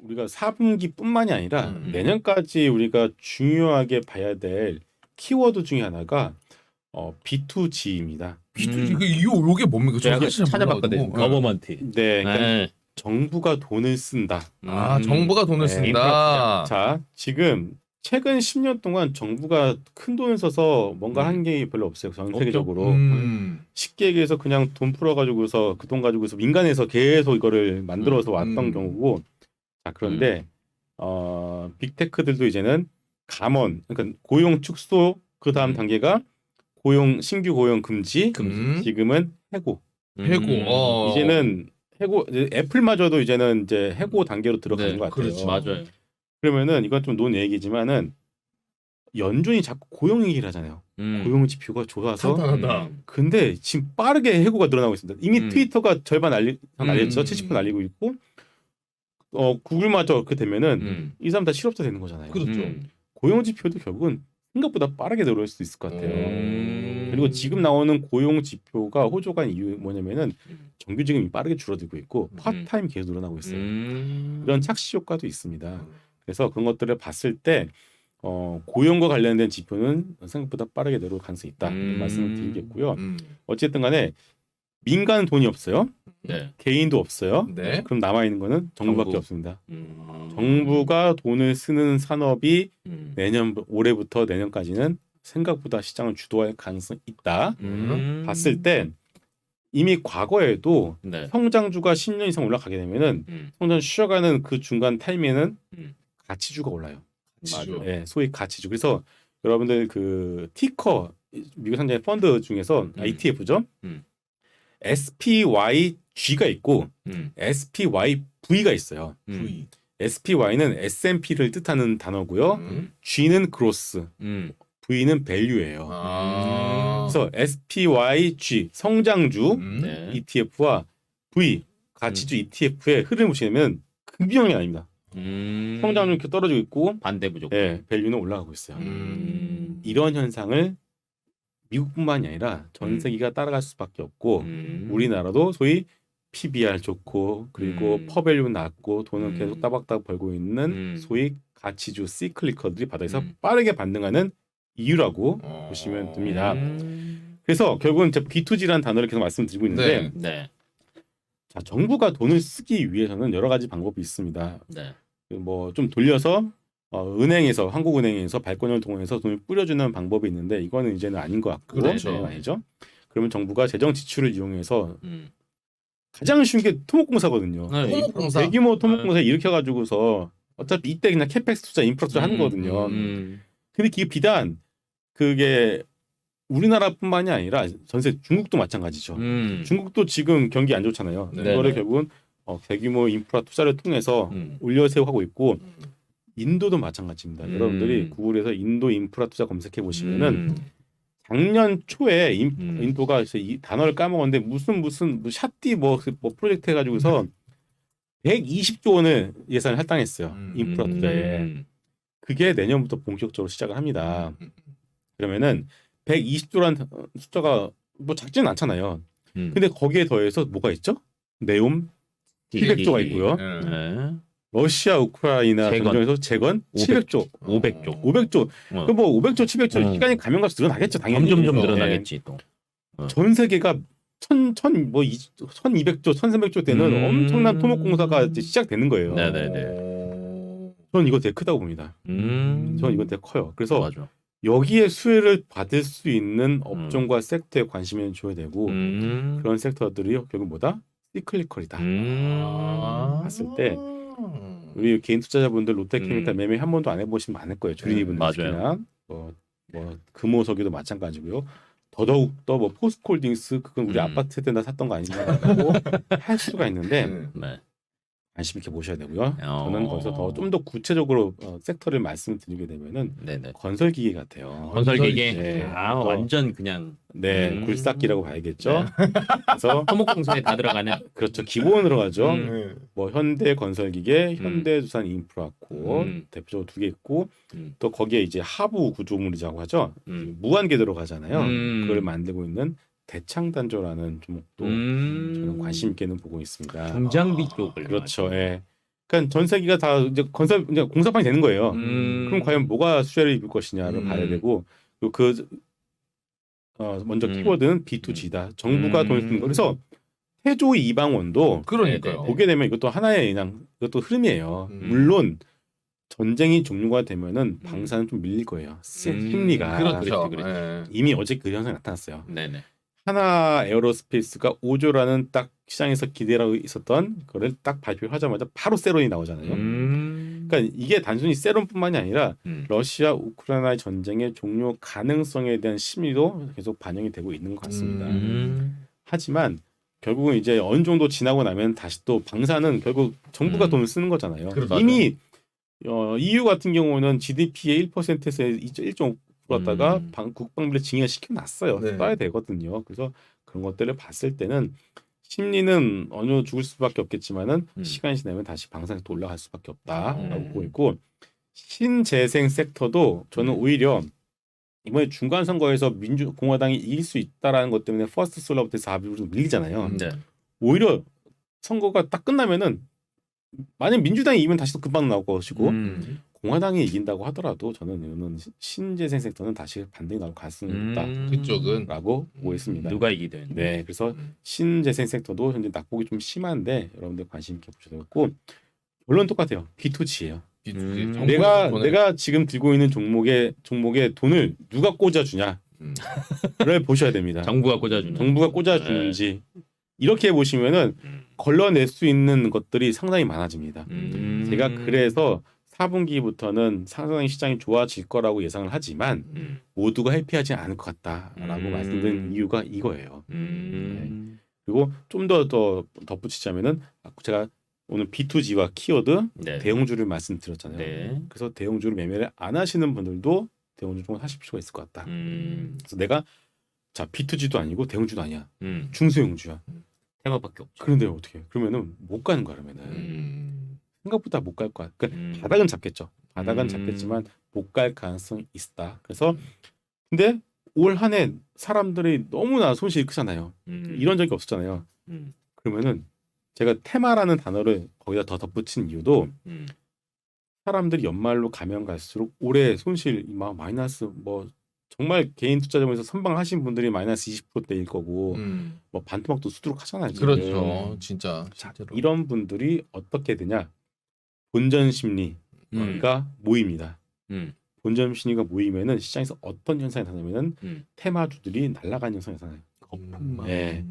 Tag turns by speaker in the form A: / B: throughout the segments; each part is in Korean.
A: 우리가 4분기뿐만이 아니라 내년까지 우리가 중요하게 봐야 될 키워드 중에 하나가 B2G입니다.
B: 요게 뭡니까? 저
C: 제가
B: 사실 잘
C: 찾아봤거든요.
B: 몰라가지고.
C: 거버먼트.
A: 네, 그러니까
C: 네.
A: 정부가 돈을 쓴다.
B: 정부가 돈을
A: 네,
B: 쓴다.
A: 자, 지금 최근 10년 동안 정부가 큰 돈을 써서 뭔가 한 게 별로 없어요. 전 세계적으로. 쉽게 얘기해서 그냥 돈 풀어가지고서 그 돈 가지고서 민간에서 계속 이거를 만들어서 왔던 경우고. 자, 그런데 빅테크들도 이제는 감원, 그러니까 고용 축소, 그 다음 단계가 신규 고용 금지, 지금은 해고.
B: 해고.
A: 이제는 해고, 애플마저도 이제는 이제 해고 단계로 들어가는 것 같아요.
B: 그렇죠.
C: 맞아요.
A: 그러면은 이건 좀 논 얘기지만은 연준이 자꾸 고용 얘기를 하잖아요. 고용 지표가 좋아서.
B: 탄탄하다.
A: 근데 지금 빠르게 해고가 늘어나고 있습니다. 이미 트위터가 절반 날렸죠. 70% 날리고 있고, 구글마저 그렇게 되면은 이 사람 다 실업자 되는 거잖아요.
B: 그렇죠.
A: 고용 지표도 결국은 생각보다 빠르게 늘어날 수 있을 것 같아요. 그리고 지금 나오는 고용 지표가 호조간 이유 뭐냐면은 정규직이 빠르게 줄어들고 있고 파트타임이 계속 늘어나고 있어요. 이런 착시 효과도 있습니다. 그래서 그런 것들을 봤을 때 고용과 관련된 지표는 생각보다 빠르게 내려올 가능성이 있다. 이런 말씀을 드리겠고요. 어쨌든 간에 민간은 돈이 없어요.
C: 네.
A: 개인도 없어요.
B: 네.
A: 그럼 남아있는 거는 정부밖에
C: 정부.
A: 없습니다. 정부가 돈을 쓰는 산업이 올해부터 내년까지는 생각보다 시장을 주도할 가능성이 있다. 봤을 때 이미 과거에도
C: 네.
A: 성장주가 10년 이상 올라가게 되면은 성장 쉬어가는 그 중간 타임에는 가치주가 올라요.
B: 맞아요.
A: 예, 소위 가치주. 그래서 여러분들 그 티커 미국 상장의 펀드 중에서 ETF죠. SPYG가 있고 SPYV가 있어요. SPY는 S&P를 뜻하는 단어고요. G는 그로스, V는 밸류예요. 그래서 SPYG 성장주
C: 네.
A: ETF와 V 가치주 ETF의 흐름을 보시면 급변이 아닙니다. 성장률이 이렇게 떨어지고 있고
C: 반대 무조건.
A: 예, 밸류는 올라가고 있어요. 이런 현상을 미국뿐만이 아니라 전 세계가 따라갈 수밖에 없고 우리나라도 소위 PBR 좋고 그리고 퍼밸류 낮고 돈은 계속 따박따박 벌고 있는 소위 가치주 시클리커들이 바닥에서 빠르게 반등하는 이유라고 보시면 됩니다. 그래서 결국은 B2G라는 단어를 계속 말씀드리고 있는데
C: 네.
A: 자, 정부가 돈을 쓰기 위해서는 여러 가지 방법이 있습니다.
C: 네.
A: 뭐 좀 돌려서 은행에서 한국은행에서 발권을 통해서 돈을 뿌려주는 방법이 있는데 이거는 이제는 아닌 것 같고
B: 그렇죠.
A: 네, 아니죠. 그러면 정부가 재정 지출을 이용해서 가장 쉬운 게 토목공사거든요.
C: 네.
B: 토목공사.
A: 대규모 토목공사 일으켜가지고서 어차피 이때 그냥 캐펙스 투자, 인프라 투자 하는 거거든요. 근데 그게 비단 그게 우리나라뿐만이 아니라 전세 중국도 마찬가지죠. 중국도 지금 경기 안 좋잖아요.
B: 네.
A: 이거를 결국은 대규모 인프라 투자를 통해서 올려세워 하고 있고 인도도 마찬가지입니다. 여러분들이 구글에서 인도 인프라 투자 검색해 보시면은 작년 초에 인도가 이 단어를 까먹었는데 무슨 샤띠 뭐 프로젝트 해가지고서 120조 원을 예산을 할당했어요. 인프라 투자에. 그게 내년부터 본격적으로 시작을 합니다. 그러면은 120조라는 숫자가 뭐 작지는 않잖아요. 근데 거기에 더해서 뭐가 있죠? 네옴 700조가 있고요.
C: 네.
A: 러시아 우크라이나
C: 재건.
A: 전쟁에서 재건 700조,
C: 500조.
A: 500조. 그 뭐 500조, 700조 시간이 가면 갈수록 늘어나겠죠. 당연히.
C: 점점
A: 네.
C: 늘어나겠지 또.
A: 전 세계가 1200조, 1300조 되는 엄청난 토목공사가 이제 시작되는 거예요.
C: 네네네.
A: 저는 이거 되게 크다고 봅니다. 저는 이거 되게 커요. 그래서
C: 맞아.
A: 여기에 수혜를 받을 수 있는 업종과 섹터에 관심을 줘야 되고 그런 섹터들이 결국 뭐다? 시클리컬이다. 봤을 때 우리 개인 투자자분들 롯데캐피탈 매매 한 번도 안 해보시면 많을 거예요. 주린이분들
C: 맞아요.
A: 특히나 뭐 금호석유도 마찬가지고요. 더더욱 더 뭐 포스코홀딩스 그건 우리 아파트 세대나 샀던 거 아니냐고 할 수가 있는데
C: 네.
A: 관심 있게 보셔야 되고요. 저는 거기서 좀 더 구체적으로 섹터를 말씀드리게 되면은
C: 네네.
A: 건설기계 같아요.
C: 건설기계.
A: 네.
C: 완전 그냥
A: 네, 굴삭기라고 봐야겠죠. 그래서
C: 토목공사에 다 들어가는.
A: 그렇죠. 기본으로 가죠. 뭐 현대건설기계, 현대두산 인프라코 대표적으로 두 개 있고 또 거기에 이제 하부 구조물이라고 하죠. 무한계 들어가잖아요. 그걸 만들고 있는 대창단조라는 종목도 저는 관심 있게는 보고 있습니다.
C: 중장비 쪽을.
A: 그렇죠. 예. 그러니까 전 세계가 다 이제 이제 공사판이 되는 거예요. 그럼 과연 뭐가 수혜를 입을 것이냐를 봐야 되고 그리고 먼저 키워드는 B2G다. 정부가 돈 쓰는 거. 그래서 태조 이방원도
B: 그러니까요.
A: 보게 되면 이것도 하나의 그냥 이것도 흐름이에요.
B: 음.
A: 물론 전쟁이 종료가 되면은 방사는 좀 밀릴 거예요. 심리가
B: 그렇죠.
C: 그렇지.
B: 예.
A: 이미 어제 그 현상이 나타났어요.
C: 네네.
A: 하나 에어로스페이스가 5조라는 딱 시장에서 기대하고 있었던 거를 딱 발표하자마자 바로 세론이 나오잖아요. 그러니까 이게 단순히 세론뿐만이 아니라 러시아 우크라이나 전쟁의 종료 가능성에 대한 심리도 계속 반영이 되고 있는 것 같습니다. 하지만 결국은 이제 어느 정도 지나고 나면 다시 또 방사는 결국 정부가 돈을 쓰는 거잖아요.
B: 그렇죠.
A: 이미 EU 같은 경우는 GDP의 1%에서 1.5% 갖다가 국방비를 증액시켜 놨어요.
B: 네.
A: 써야 되거든요. 그래서 그런 것들을 봤을 때는 심리는 어느 정도 죽을 수밖에 없겠지만은 시간이 지나면 다시 방사능이 또 올라갈 수밖에 없다라고 보고 있고 신재생 섹터도 저는 오히려 이번에 중간 선거에서 공화당이 이길 수 있다라는 것 때문에 퍼스트 솔러부터 4비로 밀리잖아요.
C: 네.
A: 오히려 선거가 딱 끝나면은 만약 민주당이 이기면 다시 또 금방 나올 것이고 공화당이 이긴다고 하더라도 저는 이거는 신재생 섹터는 다시 반등이 나올 가능성이 있다라고
B: 그쪽은
A: 보고 있습니다.
C: 누가 이기든.
A: 네, 그래서 신재생 sek터도 현재 낙폭이 좀 심한데 여러분들 관심 있게 보셔도 되고 물론 똑같아요. B2G예요. 내가 지금 들고 있는 종목에 돈을 누가 꽂아주냐를 보셔야 됩니다.
C: 정부가 꽂아주는.
A: 정부가 꽂아주는지 이렇게 보시면은 걸러낼 수 있는 것들이 상당히 많아집니다. 제가 그래서 4분기부터는 상당히 시장이 좋아질 거라고 예상을 하지만 모두가 해피하지 않을 것 같다라고 말씀드린 이유가 이거예요. 네. 그리고 좀 더 덧붙이자면은 제가 오늘 B2G와 키워드
C: 네.
A: 대형주를 말씀드렸잖아요.
C: 네.
A: 그래서 대형주를 매매를 안 하시는 분들도 대형주 좀 하실 필요가 있을 것 같다. 그래서 내가 자 B2G도 아니고 대형주도 아니야. 중소형주야.
C: 테마밖에 없죠.
A: 그런데 어떻게? 그러면은 못 가는 거야 그러면은. 생각보다 못 갈 거야. 그러니까 바닥은 잡겠죠. 바닥은 잡겠지만 못 갈 가능성이 있다. 그래서 근데 올 한 해 사람들이 너무나 손실이 크잖아요. 이런 적이 없었잖아요. 그러면은 제가 테마라는 단어를 거기다 더 덧붙인 이유도 사람들이 연말로 가면 갈수록 올해 손실 막 마이너스 뭐 정말 개인 투자자분에서 선방하신 분들이 마이너스 20%대일 거고 뭐 반토막도 수두룩 하잖아요. 지금.
B: 그렇죠. 진짜
A: 자,
B: 실제로.
A: 이런 분들이 어떻게 되냐? 본전 심리가 모입니다. 본전 심리가 모이면은 시장에서 어떤 현상이 나타나면은 테마주들이 날아가는 현상이 나타나요. 네.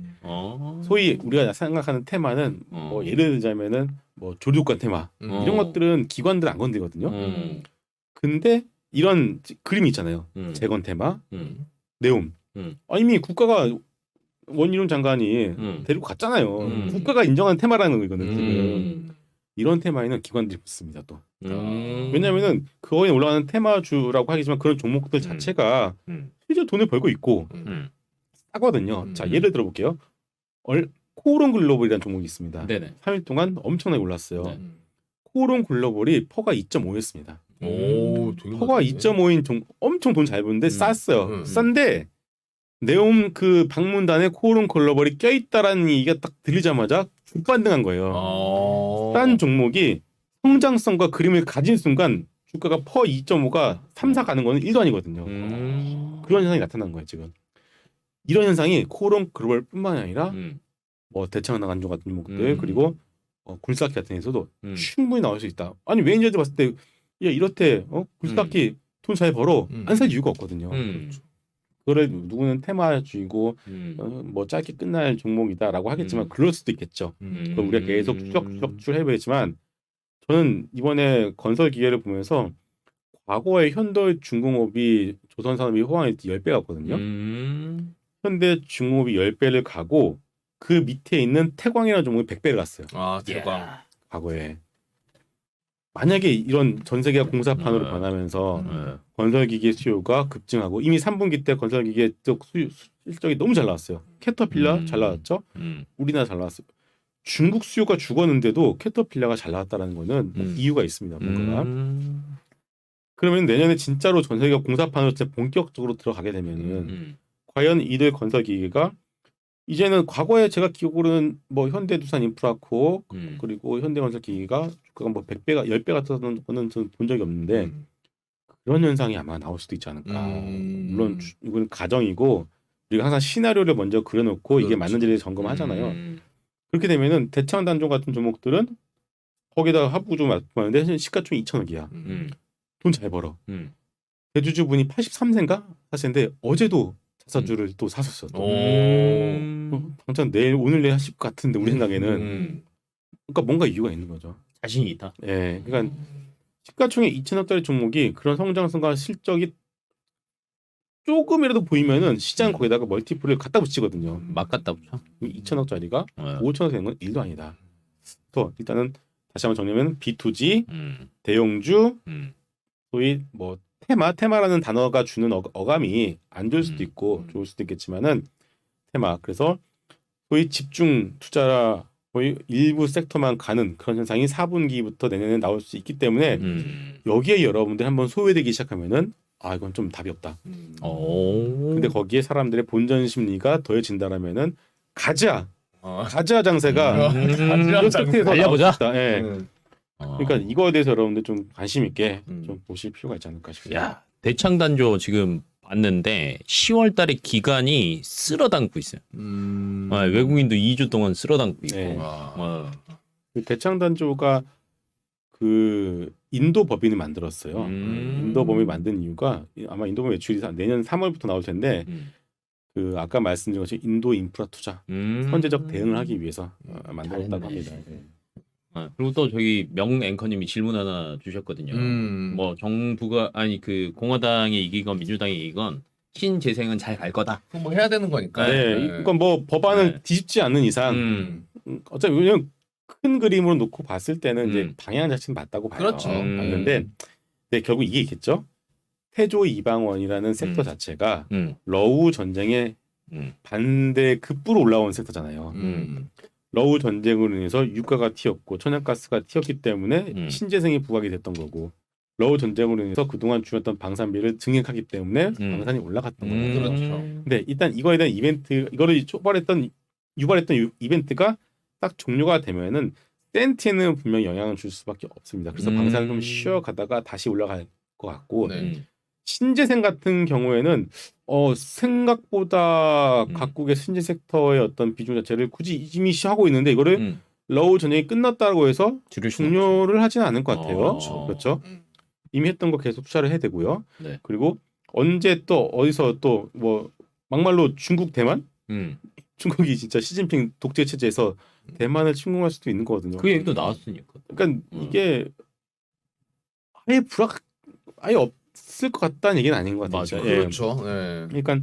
A: 소위 우리가 생각하는 테마는 뭐 예를 들자면은 뭐 조류권 테마 이런 것들은 기관들 안 건드리거든요. 근데 이런 그림이 있잖아요. 재건 테마, 네옴. 이미 국가가 원희룡 장관이 데리고 갔잖아요. 국가가 인정한 테마라는 거거든요. 지금. 이런 테마에는 기관들이 붙습니다. 또 왜냐하면은 그거에 올라가는 테마주라고 하겠지만 그런 종목들 자체가 실제 돈을 벌고 있고 싸거든요. 자 예를 들어볼게요. 코오롱 글로벌이라는 종목이 있습니다.
C: 네네.
A: 3일 동안 엄청나게 올랐어요.
C: 네.
A: 코오롱 글로벌이 퍼가 2.5였습니다.
B: 오, 되게
A: 퍼가
B: 많네.
A: 2.5인 엄청 돈 잘 버는데 쌌어요. 싼데 네옴 그 방문단에 코오롱 글로벌이 껴있다라는 얘기가 딱 들리자마자 급반등한 거예요. 싼 종목이 성장성과 그림을 가진 순간 주가가 퍼 2.5가 3, 4 가는 거는 1도 아니거든요. 그런 현상이 나타난 거예요 지금. 이런 현상이 코오롱 글로벌뿐만 아니라 뭐 대창 나간종 같은 종목들 그리고 굴삭기 같은 데서도 충분히 나올 수 있다. 아니 매니저들 봤을 때 야 이렇대 굴삭기 돈 잘 벌어 안 살 이유가 없거든요. 그거를 누구는 테마주이고 뭐 짧게 끝날 종목이다라고 하겠지만 그럴 수도 있겠죠. 그걸 우리가 계속 추적 해보겠지만 저는 이번에 건설 기계를 보면서 과거에 현대중공업이 조선산업이 호황에 10배 갔거든요. 현대중공업이 10배를 가고 그 밑에 있는 태광이라는 종목이 100배를 갔어요.
B: 아, 태광.
A: 과거에. 만약에 이런 전 세계가 공사판으로 변하면서 건설기계 수요가 급증하고 이미 3분기 때 건설기계 쪽 실적이 너무 잘 나왔어요. 캐터필러 잘 나왔죠. 우리나라 잘 나왔어요. 중국 수요가 죽었는데도 캐터필러가 잘 나왔다는 거는 이유가 있습니다. 뭔가가. 그러면 내년에 진짜로 전 세계가 공사판으로 진짜 본격적으로 들어가게 되면은 과연 이들 건설기계가 이제는 과거에 제가 기억으로는 뭐 현대두산 인프라코어
C: 음.
A: 그리고 현대건설기기가 주가가 뭐 100배가 10배가 터는 거는 저는 본 적이 없는데
B: 음.
A: 그런 현상이 아마 나올 수도 있지 않을까.
B: 음.
A: 물론 이건 가정이고 우리가 항상 시나리오를 먼저 그려놓고 이게
B: 그렇죠.
A: 맞는지를 점검하잖아요.
C: 음.
A: 그렇게 되면은 대창단조 같은 종목들은 거기다가 하부 좀 맞는데 시가총이 2천억이야.
C: 음.
A: 돈 잘 벌어.
C: 음.
A: 대주주분이 83세인가 하시는데 어제도 자사주를 또 사셨어. 또. 당장 오늘 내일 하실 것 같은데 우리 생각에는 그러니까 뭔가 이유가 있는 거죠.
C: 자신이 있다.
A: 예, 그러니까 시가총액 2천억짜리 종목이 그런 성장성과 실적이 조금이라도 보이면은 시장 거기다가 멀티플을 갖다 붙이거든요.
C: 막 갖다 붙여.
A: 2천억짜리가
C: 어.
A: 5천억 되는 건 일도 아니다. 또 일단은 다시 한번 정리하면 B2G,
C: 음.
A: 대형주,
C: 음.
A: 소위 뭐 테마라는 단어가 주는 어감이 안 좋을 수도 있고 좋을 수도 있겠지만은 테마. 그래서 소위 집중 투자라 거의 일부 섹터만 가는 그런 현상이 4분기부터 내년에 나올 수 있기 때문에 여기에 여러분들 한번 소외되기 시작하면은 아 이건 좀 답이 없다.
C: 오.
A: 근데 거기에 사람들의 본전 심리가 더해진다라면은 가자 장세가
B: 가자 장세.
C: 달려보자.
A: 예.
C: 어.
A: 그러니까 이거에 대해서 여러분들 좀 관심 있게
B: 음.
A: 좀 보실 필요가 있지 않을까 싶습니다.
C: 야, 대창단조 지금 봤는데 10월달에 기간이 쓸어담고 있어요. 외국인도 2주 동안 쓸어담고 있고.
A: 네.
C: 어.
A: 그 대창단조가 그 인도 법인을 만들었어요. 인도 법인을 만든 이유가 아마 인도 법인 매출이 내년 3월부터 나올 텐데 그 아까 말씀드린 것처럼 인도 인프라 투자 선제적 대응을 하기 위해서 만들었다고
C: 잘했네.
A: 합니다.
C: 그리고 또 저기 명 앵커님이 질문 하나 주셨거든요. 뭐 정부가 아니 그 공화당이 이기건 민주당이 이기건 신재생은 잘 갈 거다.
B: 뭐 해야 되는 거니까.
A: 네, 그러니까 뭐 법안은
C: 네.
A: 뒤집지 않는 이상 어차피 왜냐면 큰 그림으로 놓고 봤을 때는 이제 방향 자체는 맞다고 봐요.
B: 그렇죠.
A: 맞는데 근데 결국 이게 있겠죠. 태조 이방원이라는 섹터 자체가 러우 전쟁의 반대 급부로 올라온 섹터잖아요. 러우 전쟁으로 인해서 유가가 튀었고 천연가스가 튀었기 때문에 신재생이 부각이 됐던 거고 러우 전쟁으로 인해서 그동안 주었던 방산비를 증액하기 때문에 방산이 올라갔던 거예요.
B: 그렇죠.
A: 근데 일단 이거에 대한 이벤트 이거를 유발했던 이벤트가 딱 종료가 되면은 센트에는 분명 영향을 줄 수밖에 없습니다. 그래서 방산을 좀 쉬어가다가 다시 올라갈 것 같고
B: 네.
A: 신재생 같은 경우에는 생각보다 각국의 신재 섹터의 어떤 비중 자체를 굳이 이미 하고 있는데 이거를 러우 전쟁이 끝났다고 해서
C: 줄일 수는
A: 종료를 하지는 않을 것 같아요.
C: 어.
A: 그렇죠. 이미 했던 거 계속 투자를 해야 되고요.
C: 네.
A: 그리고 언제 또 어디서 또 뭐 막말로 중국 대만? 중국이 진짜 시진핑 독재 체제에서 대만을 침공할 수도 있는 거거든요.
C: 그 얘기도 나왔으니까.
A: 그러니까 이게 아예 없을 것 같다는 얘기는 아닌 것 같아요.
C: 맞아요.
A: 예.
B: 그렇죠. 네.
A: 그러니까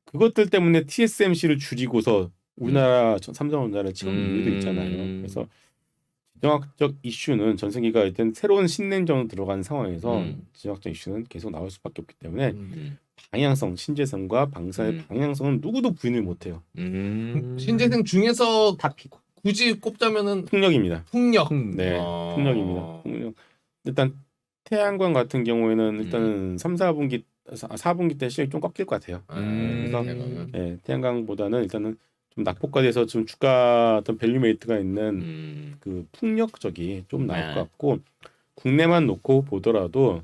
A: 그것들 때문에 TSMC를 줄이고서 우리나라 삼성전자를 채우는 이유도 있잖아요. 그래서 지정학적 이슈는 전 세계가 일단 새로운 신냉전으로 들어간 상황에서 지정학적 이슈는 계속 나올 수밖에 없기 때문에 방향성, 신재생과 방산의 방향성은 누구도 부인을 못해요.
B: 신재생 중에서
C: 다 피고.
B: 굳이 꼽자면은
A: 풍력입니다.
B: 풍력.
A: 네, 풍력입니다. 풍력. 일단 태양광 같은 경우에는 일단은 3, 4분기 4분기 때 실적이 좀 꺾일 것 같아요. 그래서 태양광보다는 일단은 좀 낙폭과대해서 좀 주가 어떤 밸류메이트가 있는 그 풍력 쪽이 좀 나을 것 같고 국내만 놓고 보더라도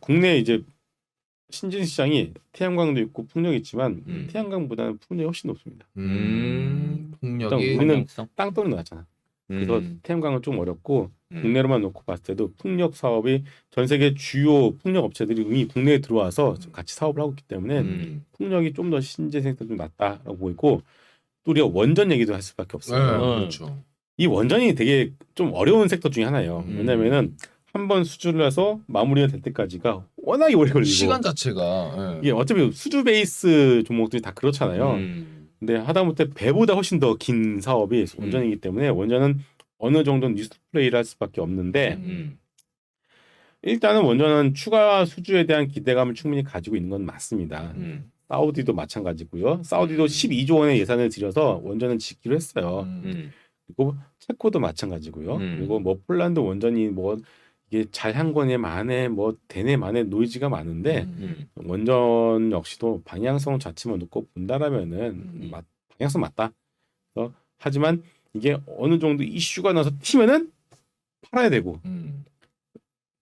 A: 국내 이제 신진 시장이 태양광도 있고 풍력이 있지만 태양광보다는 풍력이 훨씬 높습니다.
B: 풍력이
A: 우리는 땅덩이 나왔잖아. 그래서 태양광은 좀 어렵고 국내로만 놓고 봤을 때도 풍력 사업이 전 세계 주요 풍력 업체들이 이미 국내에 들어와서 같이 사업을 하고 있기 때문에 풍력이 좀 더 신재생도 좀 낫다라고 보이고 또 우리가 원전 얘기도 할 수밖에 없어요.
B: 그렇죠.
A: 이 원전이 되게 좀 어려운 섹터 중에 하나예요. 왜냐면은 한번 수주를 해서 마무리가 될 때까지가 워낙에 오래 걸리고
B: 시간 자체가
A: 이게 어차피 수주 베이스 종목들이 다 그렇잖아요. 근데 하다못해 배보다 훨씬 더 긴 사업이 원전이기 때문에 원전은 어느 정도 뉴스 플레이를 할 수밖에 없는데 일단은 원전은 추가 수주에 대한 기대감을 충분히 가지고 있는 건 맞습니다. 사우디도 마찬가지고요. 사우디도 12조 원의 예산을 들여서 원전을 짓기로 했어요. 그리고 체코도 마찬가지고요. 그리고 뭐 폴란드 원전이 뭐 이게 잘한 거네 만에 뭐 되네 만에 노이즈가 많은데 원전 역시도 방향성 자체만 놓고 본다라면은 방향성 맞다. 하지만 이게 어느 정도 이슈가 나서 튀면은 팔아야 되고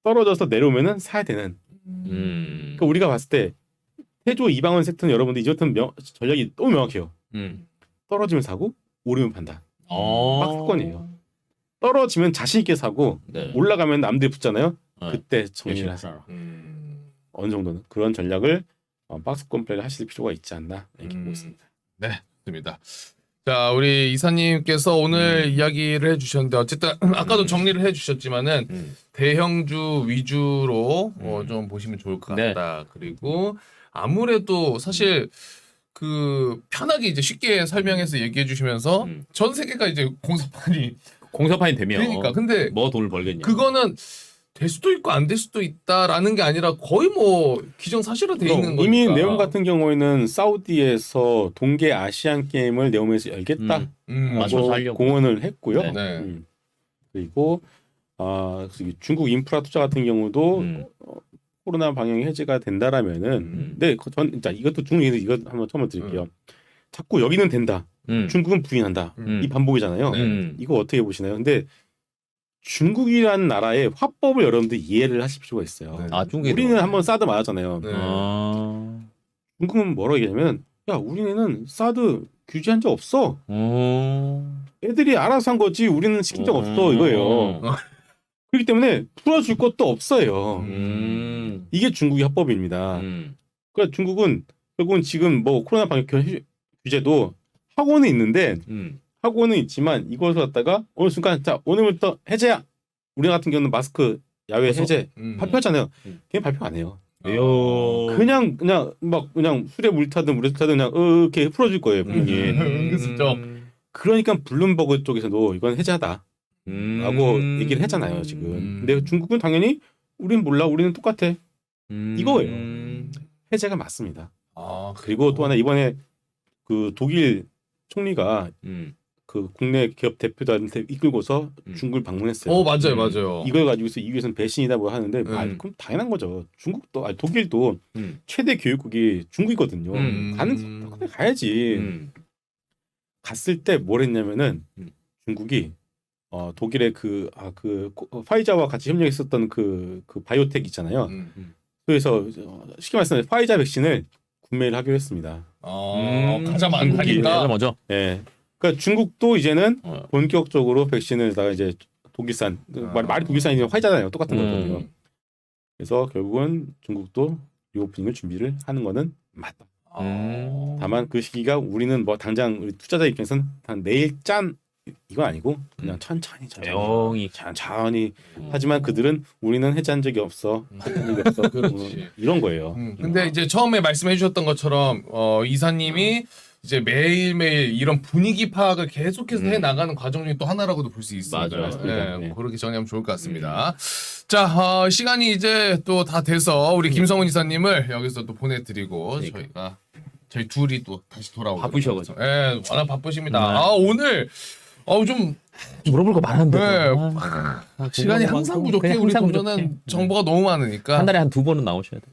A: 떨어져서 내려오면은 사야 되는. 그러니까 우리가 봤을 때 태조 이방원 섹터는 여러분들 이제부터는 전략이 너무 명확해요. 떨어지면 사고 오르면 판다. 박스권이에요. 떨어지면 자신 있게 사고
C: 네.
A: 올라가면 남들이 붙잖아요.
C: 네.
A: 그때 정리를 하세요. 어느 정도는 그런 전략을 박스권 플레이를 하실 필요가 있지 않나 이렇게 보고 있습니다.
B: 네, 좋습니다. 자, 우리 이사님께서 오늘 이야기를 해주셨는데 어쨌든 아까도 정리를 해주셨지만은 대형주 위주로 좀 보시면 좋을 것 같다. 그리고 아무래도 사실 그 편하게 이제 쉽게 설명해서 얘기해 주시면서 전 세계가 이제
C: 공사판이 되면
B: 그러니까 근데
C: 뭐 돈을 벌겠냐.
B: 그거는 될 수도 있고 안 될 수도 있다라는 게 아니라 거의 뭐 기정사실화 돼 있는 거니까.
A: 이미 네옴 같은 경우에는 사우디에서 동계 아시안 게임을 네옴에서 열겠다
C: 맞춰서 하려고.
A: 공언을 했고요.
B: 네.
A: 그리고 중국 인프라 투자 같은 경우도 코로나 방역이 해제가 된다라면은 전 이것도 중국에서 이거 한번 처음 드릴게요. 자꾸 여기는 된다. 중국은 부인한다. 이 반복이잖아요. 이거 어떻게 보시나요? 근데 중국이라는 나라의 화법을 여러분들 이해를 하실 필요가 있어요. 우리는 한번 사드 맞았잖아요. 중국은 뭐라고 얘기하냐면 야 우리는 사드 규제한 적 없어. 애들이 알아서 한 거지 우리는 시킨 적 없어 이거예요. 그렇기 때문에 풀어줄 것도 없어요. 이게 중국의 화법입니다. 그러니까 중국은 결국은 지금 뭐 코로나 방역 규제도 하고는 있는데 하고는 있지만 이것을 갖다가 어느 순간 자 오늘부터 해제야. 우리 같은 경우는 마스크 야외 해제 발표하잖아요. 그냥 발표 안 해요. 그냥 술에 물 타든 물에 타든 그냥 이렇게 풀어줄 거예요. 분위기. 그러니까 블룸버그 쪽에서도 이건 해제하다. 라고 얘기를 했잖아요 지금. 근데 중국은 당연히 우린 몰라 우리는 똑같아 이거예요. 해제가 맞습니다. 그리고 또 하나 이번에 그 독일 총리가 그 국내 기업 대표들한테 이끌고서 중국을 방문했어요.
B: 맞아요.
A: 이걸 가지고서 EU에서는 배신이다 뭐 하는데 그럼 당연한 거죠. 독일도 최대 교육국이 중국이거든요. 가야지. 갔을 때 뭘 했냐면은 중국이 독일의 그 파이자와 같이 협력했었던 그 바이오텍 있잖아요. 그래서 쉽게 말해서 파이자 백신을 구매를 하기로 했습니다.
B: 가장 많다니까.
C: 맞아.
A: 예. 그러니까 중국도 이제는 본격적으로 백신을 다 이제 독일산 말이 독일산이 화이자잖아요. 똑같은 거거든요. 그래서 결국은 중국도 리오프닝을 준비를 하는 거는 맞다. 다만 그 시기가 우리는 뭐 당장 우리 투자자 입장에서는 한 내일 짠 이건 아니고 그냥 천천히 하지만 그들은 우리는 해제한 적이 없어. 이런 거예요.
B: 근데 이제 처음에 말씀해 주셨던 것처럼 이사님이 이제 매일매일 이런 분위기 파악을 계속해서 해 나가는 과정 중에 또 하나라고도 볼 수 있습니다.
C: 맞아요.
B: 네, 그렇게 정리하면 좋을 것 같습니다. 자, 시간이 이제 또 다 돼서 우리 김성훈 이사님을 여기서 또 보내드리고 저희 둘이 또 다시 돌아오고
C: 바쁘셔가지고.
B: 네, 워낙 바쁘십니다. 오늘 좀
C: 물어볼 거 많은데.
B: 시간이 항상 부족해. 우리 동전은 정보가 너무 많으니까
C: 한 달에 한 2번은 나오셔야 돼.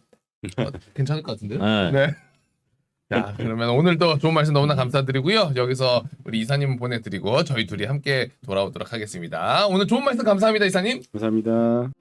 B: 괜찮을 것 같은데요?
C: 네.
B: 자, 그러면 오늘도 좋은 말씀 너무나 감사드리고요. 여기서 우리 이사님 보내드리고 저희 둘이 함께 돌아오도록 하겠습니다. 오늘 좋은 말씀 감사합니다, 이사님.
A: 감사합니다.